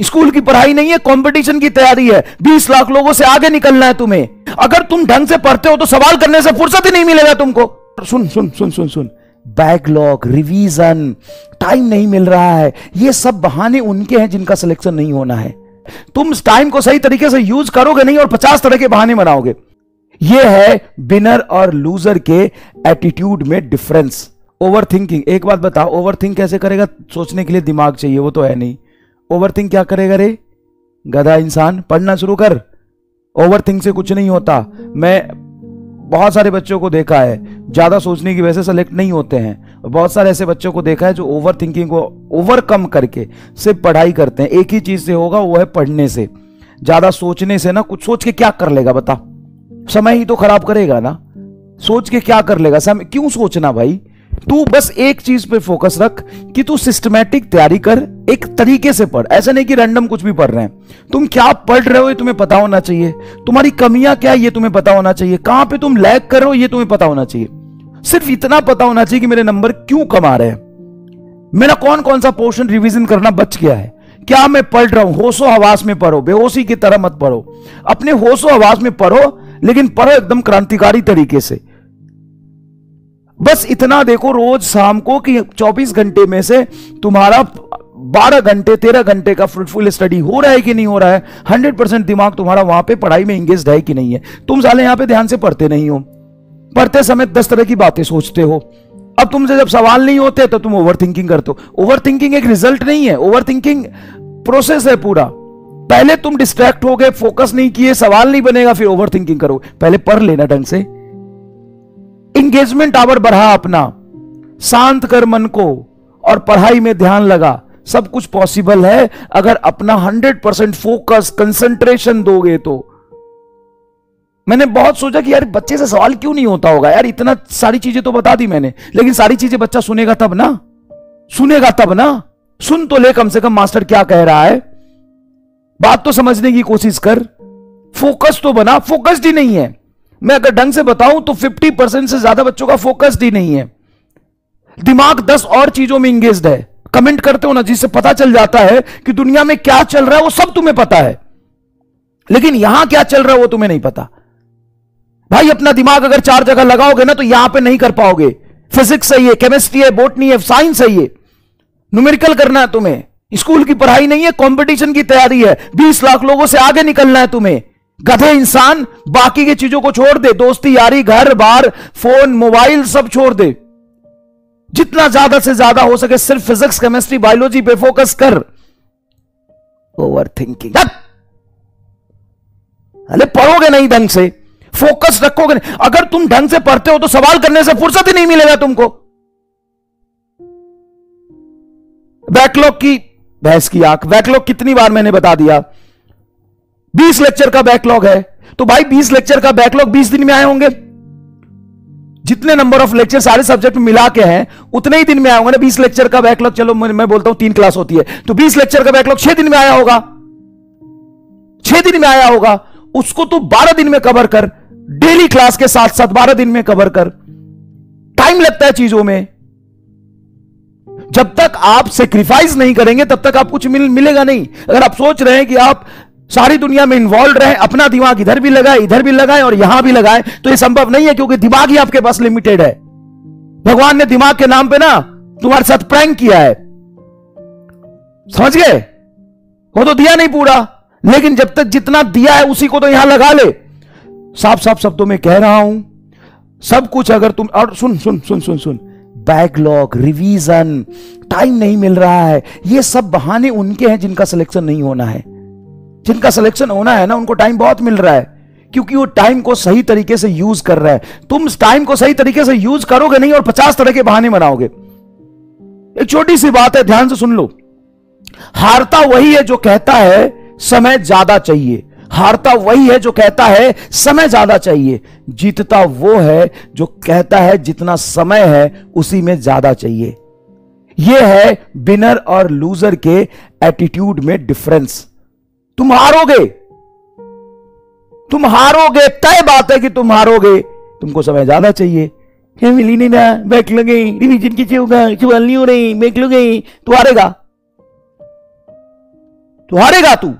School की पढ़ाई नहीं है, कंपटीशन की तैयारी है। 20 लाख लोगों से आगे निकलना है तुम्हें। अगर तुम ढंग से पढ़ते हो तो सवाल करने से फुर्सत ही नहीं मिलेगा तुमको। सुन सुन सुन सुन सुन, बैकलॉग, रिवीजन, टाइम नहीं मिल रहा है, ये सब बहाने उनके हैं जिनका सिलेक्शन नहीं होना है। तुम टाइम को सही तरीके से यूज करोगे नहीं और 50 तरह के बहाने बनाओगे। ये है विनर और लूजर के एटीट्यूड में डिफरेंस। ओवर थिंकिंग, एक बात बताओ, ओवर थिंक कैसे करेगा? सोचने के लिए दिमाग चाहिए, वो तो है नहीं। ओवर थिंक क्या करेगा रे गधा इंसान? पढ़ना शुरू कर। ओवर थिंक से कुछ नहीं होता। मैं बहुत सारे बच्चों को देखा है ज्यादा सोचने की वजह से सेलेक्ट नहीं होते हैं, और बहुत सारे ऐसे बच्चों को देखा है जो ओवर थिंकिंग को ओवरकम करके सिर्फ पढ़ाई करते हैं। एक ही चीज से होगा, वो है पढ़ने से। ज्यादा सोचने से ना, कुछ सोच के क्या कर लेगा बता? समय ही तो खराब करेगा ना। सोच के क्या कर लेगा? समय क्यों सोचना भाई? तू बस एक चीज पे फोकस रख कि तू सिस्टमैटिक तैयारी कर, एक तरीके से पढ़। ऐसा नहीं कि रैंडम कुछ भी पढ़ रहे हैं। तुम क्या पढ़ रहे हो ये तुम्हें पता होना चाहिए। तुम्हारी कमियां क्या है ये तुम्हें पता होना चाहिए। कहां पे तुम लैग कर रहे हो ये तुम्हें पता होना चाहिए। सिर्फ इतना पता होना चाहिए कि मेरे नंबर क्यों कम आ रहे हैं, मेरा कौन कौन सा पोर्शन रिवीजन करना बच गया है, क्या मैं पढ़ रहा हूं। होशो हवास में पढ़ो, बेहोशी की तरह मत पढ़ो। अपने होशो हवास में पढ़ो, लेकिन पढ़ो एकदम क्रांतिकारी तरीके से। बस इतना देखो रोज शाम को कि 24 घंटे में से तुम्हारा 12 घंटे 13 घंटे का फ्रूटफुल स्टडी हो रहा है कि नहीं हो रहा है। 100% दिमाग तुम्हारा वहां पे पढ़ाई में इंगेज्ड है कि नहीं है। तुम साले यहां पे ध्यान से पढ़ते नहीं हो, पढ़ते समय 10 तरह की बातें सोचते हो। अब तुमसे जब सवाल नहीं होते तो तुम ओवर थिंकिंग करते हो। ओवर थिंकिंग एक रिजल्ट नहीं है, ओवर थिंकिंग प्रोसेस है पूरा। पहले तुम डिस्ट्रैक्ट हो गए, फोकस नहीं किए, सवाल नहीं बनेगा, फिर ओवर थिंकिंग करो। पहले पढ़ लेना ढंग से, इंगेजमेंट आवर बढ़ा अपना, शांत कर मन को और पढ़ाई में ध्यान लगा। सब कुछ पॉसिबल है अगर अपना 100% फोकस कंसंट्रेशन दोगे तो। मैंने बहुत सोचा कि यार बच्चे से सवाल क्यों नहीं होता होगा यार, इतना सारी चीजें तो बता दी मैंने, लेकिन सारी चीजें बच्चा सुनेगा तब ना, सुनेगा तब ना। सुन तो ले कम से कम मास्टर क्या कह रहा है, बात तो समझने की कोशिश कर, फोकस तो बना। फोकस्ड ही नहीं है। मैं अगर ढंग से बताऊं तो 50% से ज्यादा बच्चों का फोकस्ड ही नहीं है। दिमाग 10 और चीजों में इंगेज्ड है। कमेंट करते हो ना, जिससे पता चल जाता है कि दुनिया में क्या चल रहा है वो सब तुम्हें पता है, लेकिन यहां क्या चल रहा है वो तुम्हें नहीं पता। भाई अपना दिमाग अगर 4 जगह लगाओगे ना तो यहां पे नहीं कर पाओगे। फिजिक्स सही है, केमिस्ट्री है, बॉटनी है, साइंस सही है, न्यूमेरिकल करना है तुम्हें। स्कूल की पढ़ाई नहीं है, कंपटीशन की तैयारी है। 20 लाख लोगों से आगे निकलना है तुम्हें। गधे इंसान, बाकी की चीजों को छोड़ दे, दोस्ती यारी, घर बार, फोन मोबाइल सब छोड़ दे। जितना ज्यादा से ज्यादा हो सके सिर्फ फिजिक्स केमिस्ट्री बायोलॉजी पे फोकस कर। ओवर थिंकिंग, अरे पढ़ोगे नहीं ढंग से, फोकस रखोगे नहीं। अगर तुम ढंग से पढ़ते हो तो सवाल करने से फुर्सत ही नहीं मिलेगा तुमको। बैकलॉग की भैंस की आंख, बैकलॉग कितनी बार मैंने बता दिया। 20 लेक्चर का बैकलॉग है तो भाई 20 लेक्चर का बैकलॉग 20 दिन में आए होंगे। जितने नंबर ऑफ लेक्चर सारे सब्जेक्ट में मिला के हैं उतने ही दिन में आए होंगे ना। 20 लेक्चर का बैकलॉग, चलो मैं बोलता हूं 3 क्लास होती है तो 20 लेक्चर का बैकलॉग 6 दिन में आया होगा। 6 दिन में आया होगा, उसको तो 12 दिन में कवर कर। डेली क्लास के साथ साथ 12 दिन में कवर कर। टाइम लगता है चीजों में। जब तक आप सेक्रीफाइस नहीं करेंगे तब तक आप कुछ मिलेगा नहीं। अगर आप सोच रहे हैं कि आप सारी दुनिया में इन्वॉल्व रहे, अपना दिमाग इधर भी लगाए, इधर भी लगाए और यहां भी लगाए, तो यह संभव नहीं है, क्योंकि दिमाग ही आपके पास लिमिटेड है। भगवान ने दिमाग के नाम पे ना तुम्हारे साथ प्रैंक किया है, समझ गए? वो तो दिया नहीं पूरा, लेकिन जब तक जितना दिया है उसी को तो यहां लगा ले। साफ साफ शब्दों में कह रहा हूं, सब कुछ अगर तुम, और सुन सुन सुन सुन सुन, बैकलॉग, रिवीजन, टाइम नहीं मिल रहा है, ये सब बहाने उनके हैं जिनका सिलेक्शन नहीं होना है। जिनका सिलेक्शन होना है ना, उनको टाइम बहुत मिल रहा है, क्योंकि वो टाइम को सही तरीके से यूज कर रहा है। तुम टाइम को सही तरीके से यूज करोगे नहीं और 50 तरह के बहाने बनाओगे। एक छोटी सी बात है, ध्यान से सुन लो। हारता वही है जो कहता है समय ज्यादा चाहिए। हारता वही है जो कहता है समय ज्यादा चाहिए। जीतता वो है जो कहता है जितना समय है उसी में ज्यादा चाहिए। यह है विनर और लूजर के एटीट्यूड में डिफरेंस। तुम हारोगे, तुम हारोगे, तय बात है कि तुम हारोगे। तुमको समय ज्यादा चाहिए, क्या मिली नहीं ना, बैक लगे, रिवीजन किसे होगा, सवाल नहीं हो रही, बैक लगे, तो हारेगा। तू हारेगा तू।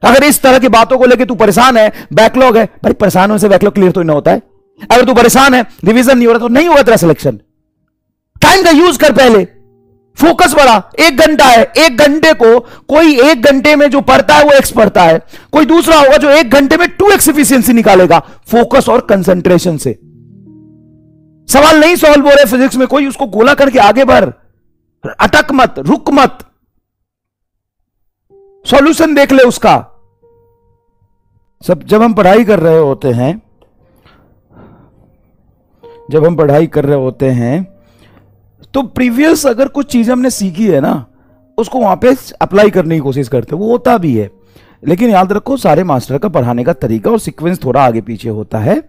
अगर इस तरह की बातों को लेकर तू परेशान है, बैकलॉग है, भाई परेशान होने से बैकलॉग क्लियर तो नहीं होता है। अगर तू परेशान है, रिवीजन नहीं हो रहा, तो नहीं होगा तेरा सिलेक्शन। टाइम का यूज कर, पहले फोकस बढ़ा। 1 घंटा है, 1 घंटे को कोई 1 घंटे में जो पढ़ता है वो एक्स पढ़ता है, कोई दूसरा होगा जो 1 घंटे में 2x एफिशिएंसी निकालेगा फोकस और कंसंट्रेशन से। सवाल नहीं सॉल्व हो रहे फिजिक्स में, कोई उसको गोला करके आगे बढ़, अटक मत, रुक मत, सॉल्यूशन देख ले उसका। सब जब हम पढ़ाई कर रहे होते हैं तो प्रीवियस अगर कुछ चीजें हमने सीखी है ना, उसको वहां पे अप्लाई करने की कोशिश करते हैं, वो होता भी है। लेकिन याद रखो, सारे मास्टर का पढ़ाने का तरीका और सीक्वेंस थोड़ा आगे पीछे होता है,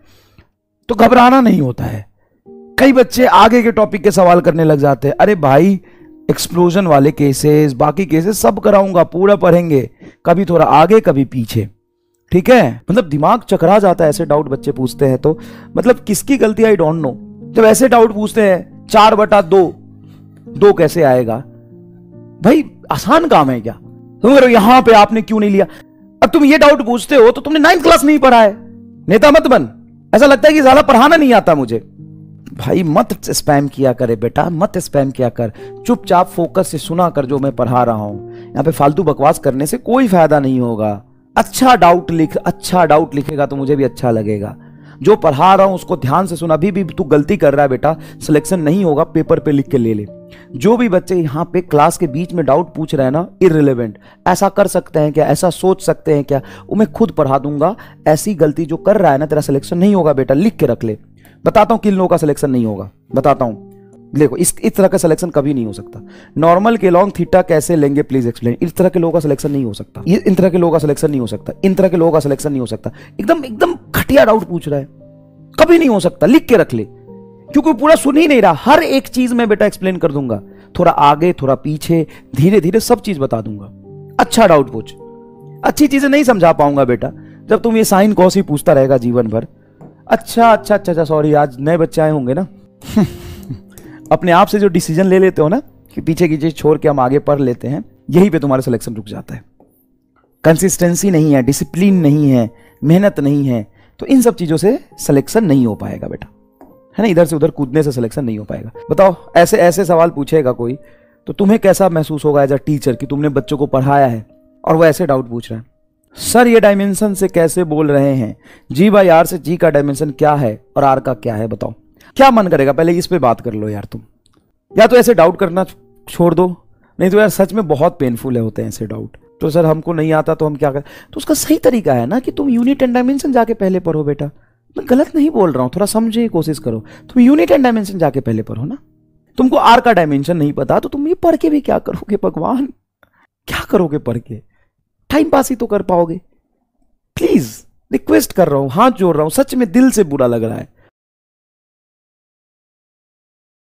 तो घबराना नहीं होता है। कई बच्चे आगे के टॉपिक के सवाल करने लग जाते हैं। अरे भाई, एक्सप्लोजन वाले केसेस, बाकी केसेस सब कराऊंगा, पूरा पढ़ेंगे, कभी थोड़ा आगे कभी पीछे, ठीक है। मतलब दिमाग चकरा जाता है ऐसे डाउट बच्चे पूछते हैं। तो मतलब किसकी गलती, आई डोंट नो। जब ऐसे डाउट पूछते हैं 4/2 कैसे आएगा, भाई आसान काम है क्या? तुम करो यहां पे आपने क्यों नहीं लिया। अब तुम ये डाउट पूछते हो तो तुमने 9th क्लास नहीं पढ़ा है। नेता मत बन, ऐसा लगता है कि ज्यादा पढ़ाना नहीं आता मुझे। भाई मत स्पैम किया करे बेटा, मत स्पैम किया कर, चुपचाप फोकस से सुना कर जो मैं पढ़ा रहा हूं। यहां पे फालतू बकवास करने से कोई फायदा नहीं होगा। अच्छा डाउट लिखेगा तो मुझे भी अच्छा लगेगा। जो पढ़ा रहा हूं उसको ध्यान से सुना। अभी भी तू गलती कर रहा है बेटा, सिलेक्शन नहीं होगा, पेपर पे लिख के ले ले। जो भी बच्चे यहां पे क्लास के बीच में डाउट पूछ रहे हैं ना, इररिलेवेंट, ऐसा कर सकते हैं क्या, ऐसा सोच सकते हैं क्या, वो मैं खुद पढ़ा दूंगा। ऐसी गलती जो कर रहा है ना, तेरा सिलेक्शन नहीं होगा बेटा, लिख के रख ले। बताता हूं किन लोगों का सिलेक्शन नहीं होगा, बताता हूं। देखो, इस तरह का सिलेक्शन कभी नहीं हो सकता। नॉर्मल के लॉन्ग थीटा कैसे लेंगे प्लीज एक्सप्लेन। इस तरह के लोगों का सिलेक्शन नहीं हो सकता, इन तरह के लोगों का सिलेक्शन नहीं हो सकता, इन तरह के लोगों का सिलेक्शन नहीं हो सकता। एकदम घटिया डाउट पूछ रहा है, कभी नहीं हो सकता, लिख के रख ले। क्योंकि पूरा सुन ही नहीं रहा, हर एक चीज में बेटा एक्सप्लेन कर दूंगा, थोड़ा आगे थोड़ा पीछे, धीरे धीरे सब चीज बता दूंगा। अच्छा डाउट पूछ, अच्छी चीजें नहीं समझा पाऊंगा बेटा जब तुम ये साइन कॉस ही पूछता रहेगा जीवन भर। अच्छा, सॉरी, आज नए बच्चे आए होंगे ना अपने आप से जो डिसीजन ले लेते हो ना कि पीछे की चीज छोड़ के हम आगे पढ़ लेते हैं, यहीं पे तुम्हारा सिलेक्शन रुक जाता है। कंसिस्टेंसी नहीं है, डिसिप्लिन नहीं है, मेहनत नहीं है, तो इन सब चीजों से सिलेक्शन नहीं हो पाएगा बेटा, है ना। इधर से उधर कूदने से सिलेक्शन नहीं हो पाएगा। बताओ, ऐसे ऐसे सवाल पूछेगा कोई तो तुम्हें कैसा महसूस होगा एज अ टीचर कि तुमने बच्चों को पढ़ाया है और वो ऐसे डाउट पूछ रहा है। सर ये डायमेंशन से कैसे बोल रहे हैं, जी बाई आर से जी का डायमेंशन क्या है और आर का क्या है, बताओ क्या मन करेगा। पहले इस पे बात कर लो यार तुम, या तो ऐसे डाउट करना छोड़ दो, नहीं तो यार सच में बहुत पेनफुल है होते हैं ऐसे डाउट। तो सर हमको नहीं आता तो हम क्या करें, तो उसका सही तरीका है ना कि तुम यूनिट एंड डायमेंशन जाके पहले पढ़ो बेटा। मैं गलत नहीं बोल रहा हूं, थोड़ा समझे कोशिश करो। तुम यूनिट एंड डायमेंशन जाके पहले पढ़ो ना। तुमको आर का डायमेंशन नहीं पता तो तुम ये पढ़ के भी क्या करोगे भगवान, क्या करोगे पढ़ के, टाइम पास ही तो कर पाओगे। प्लीज रिक्वेस्ट कर रहा हूं, हाथ जोड़ रहा हूं, सच में दिल से बुरा लग रहा है।